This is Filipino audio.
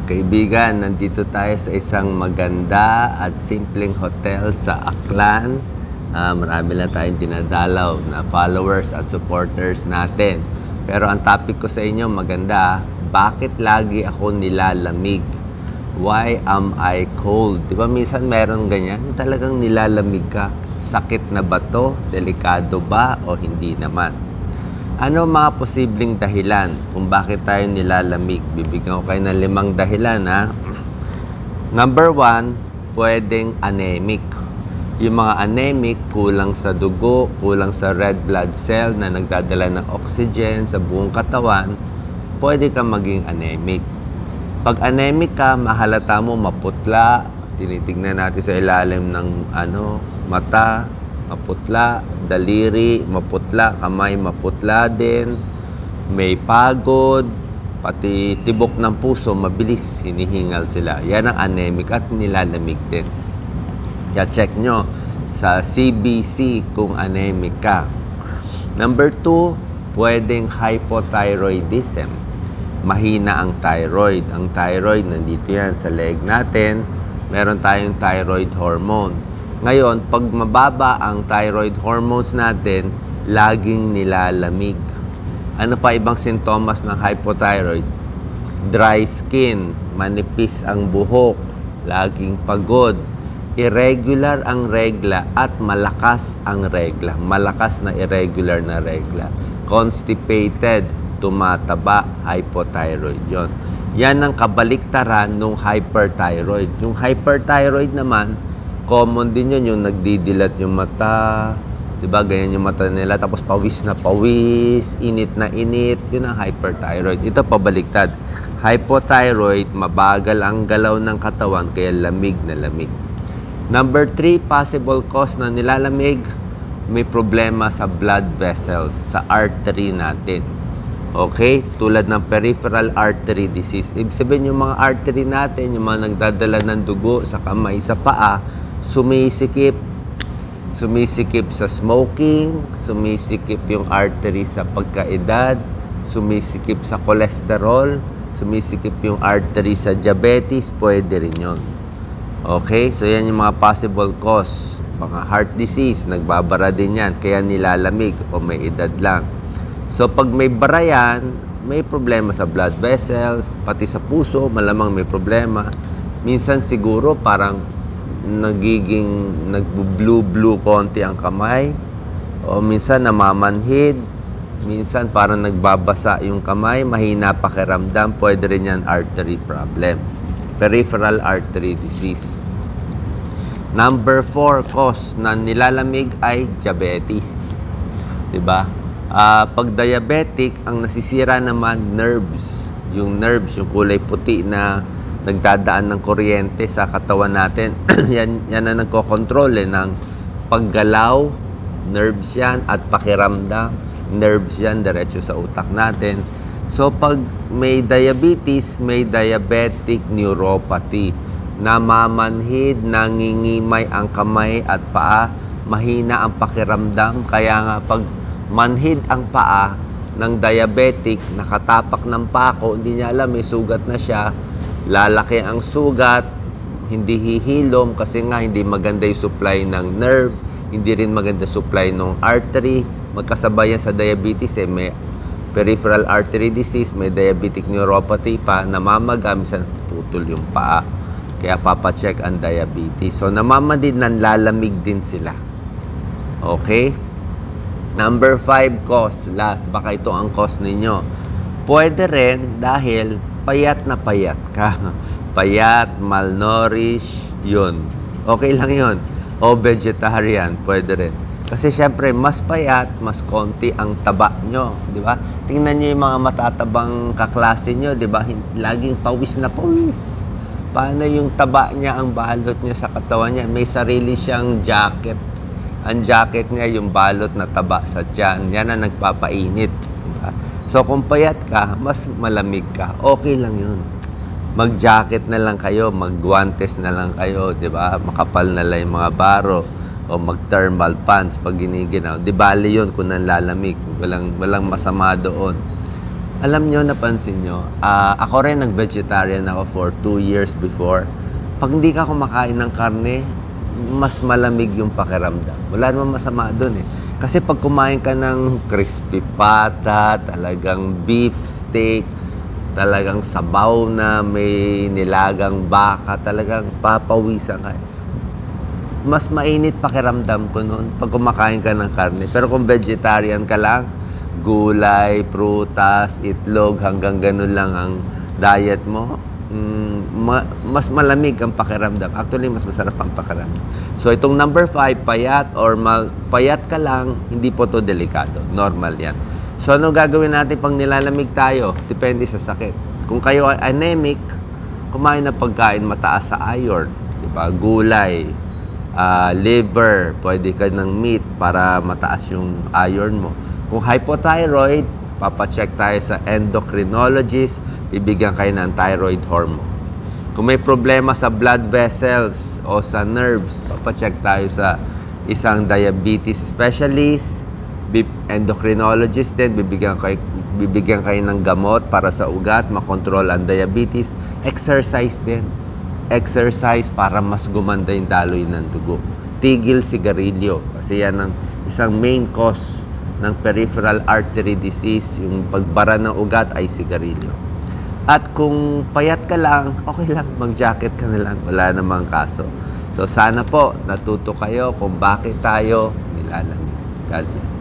Kaibigan, nandito tayo sa isang maganda at simpleng hotel sa Aklan. Marami lang tayong dinadalaw na followers at supporters natin. Pero ang topic ko sa inyo maganda, bakit lagi ako nilalamig? Why am I cold? Di ba minsan meron ganyan? Talagang nilalamig ka. Sakit na ba to? Delikado ba? O hindi naman? Ano mga posibleng dahilan kung bakit tayo nilalamig? Bibigyan ko kayo ng 5 dahilan, ha? Number 1, pwedeng anemic. Yung mga anemic, kulang sa dugo, kulang sa red blood cell na nagdadala ng oxygen sa buong katawan, pwede kang maging anemic. Pag anemic ka, mahalata mo maputla, tinitignan natin sa ilalim ng mata, maputla, daliri, maputla, kamay, maputla din, may pagod, pati tibok ng puso, mabilis, hinihingal sila. Yan ang anemic at nilalamig din. Kaya check nyo sa CBC kung anemic ka. Number 2, pwedeng hypothyroidism. Mahina ang thyroid. Ang thyroid, nandito yan sa leg natin. Meron tayong thyroid hormone. Ngayon, pag mababa ang thyroid hormones natin, laging nilalamig. Ano pa ibang sintomas ng hypothyroid? Dry skin, manipis ang buhok, laging pagod, irregular ang regla at malakas ang regla. Malakas na irregular na regla. Constipated, tumataba, hypothyroid yon. Yan ang kabaliktaran ng hyperthyroid. Yung hyperthyroid naman, common din yun, yung nagdidilat yung mata, diba, ganyan yung mata nila, tapos pawis na pawis, init na init, yun ang hyperthyroid. Ito pabaliktad. Hypothyroid, mabagal ang galaw ng katawan, kaya lamig na lamig. Number 3, possible cause na nilalamig, may problema sa blood vessels, sa artery natin. Okay? Tulad ng peripheral artery disease. Ibig sabihin yung mga artery natin, yung mga nagdadala ng dugo sa kamay, sa paa, sumisikip sa smoking, sumisikip yung artery sa pagkaedad, sumisikip sa cholesterol, sumisikip yung artery sa diabetes, pwede rin yun. Okay? So yan yung mga possible cause. Mga heart disease, nagbabara din yan, kaya nilalamig o may edad lang. So pag may bara yan, may problema sa blood vessels, pati sa puso, malamang may problema. Minsan siguro parang nagbo-blue konti ang kamay, o minsan namamanhid, minsan parang nagbabasa yung kamay, mahina pakiramdam, pwede rin yan artery problem, peripheral artery disease. Number 4 cause na nilalamig ay diabetes, diba? Pag diabetic, ang nasisira naman nerves, yung kulay puti na nagdadaan ng kuryente sa katawan natin. yan na nagkokontrol ng paggalaw, nerves yan, at pakiramdam, nerves yan, diretso sa utak natin. So pag may diabetes, may diabetic neuropathy, namamanhid, nangingimay ang kamay at paa, mahina ang pakiramdam, kaya nga pag manhid ang paa ng diabetic, nakatapak ng pako, hindi niya alam, may sugat na siya, lalaki ang sugat, hindi hihilom kasi nga hindi maganda yung supply ng nerve, hindi rin maganda supply ng artery. Magkasabay yan sa diabetes, may peripheral artery disease, may diabetic neuropathy pa, namamaga, minsan putol yung paa. Kaya papacheck ang diabetes. So namamadid, nanlalamig din sila. Okay? Number 5 cause, last, baka ito ang cause ninyo. Pwede rin dahil payat na payat ka. Payat, malnourished, yun. Okay lang yun. O vegetarian, pwede rin. Kasi syempre, mas payat, mas konti ang taba nyo. Di ba? Tingnan nyo yung mga matatabang kaklase nyo, di ba? Laging pawis na pawis. Paano yung taba niya, ang balot niya sa katawan niya? May sarili siyang jacket. Ang jacket niya, yung balot na taba sa tiyan. Yan ang nagpapainit. Diba? So, kung payat ka, mas malamig ka. Okay lang yun. Mag-jacket na lang kayo, mag-guantes na lang kayo, di ba? Makapal na lang yung mga baro. O mag-thermal pants pag giniginaw. Di bali yun kung nanlalamig. Walang masama doon. Alam nyo, napansin nyo, ako rin nag-vegetarian ako for 2 years before. Pag hindi ka kumakain ng karne, mas malamig yung pakiramdam. Wala namang masama doon eh. Kasi pag kumain ka ng crispy pata, talagang beef steak, talagang sabaw na may nilagang baka, talagang papawisan ka. Mas mainit pakiramdam ko noon pag kumakain ka ng karne. Pero kung vegetarian ka lang, gulay, prutas, itlog, hanggang ganun lang ang diet mo, mas malamig ang pakiramdam. Actually, mas masarap ang pakiramdam. So, itong number 5, payat or payat ka lang, hindi po to delikado. Normal yan. So, ano gagawin natin pag nilalamig tayo? Depende sa sakit. Kung kayo ay anemic, kumain na pagkain mataas sa iron. Diba? Gulay, liver, pwede ka ng meat para mataas yung iron mo. Kung hypothyroid, papacheck tayo sa endocrinologist, bibigyan kayo ng thyroid hormone. Kung may problema sa blood vessels o sa nerves, papacheck tayo sa isang diabetes specialist, endocrinologist din, bibigyan kayo ng gamot para sa ugat, makontrol ang diabetes. Exercise din. Exercise para mas gumanda yung daloy ng dugo. Tigil sigarilyo, kasi yan ang isang main cause ng peripheral artery disease, yung pagbara ng ugat ay sigarilyo. At kung payat ka lang, okay lang, mag-jacket ka na lang, wala namang kaso. So sana po, natuto kayo kung bakit tayo nilalamig. God bless.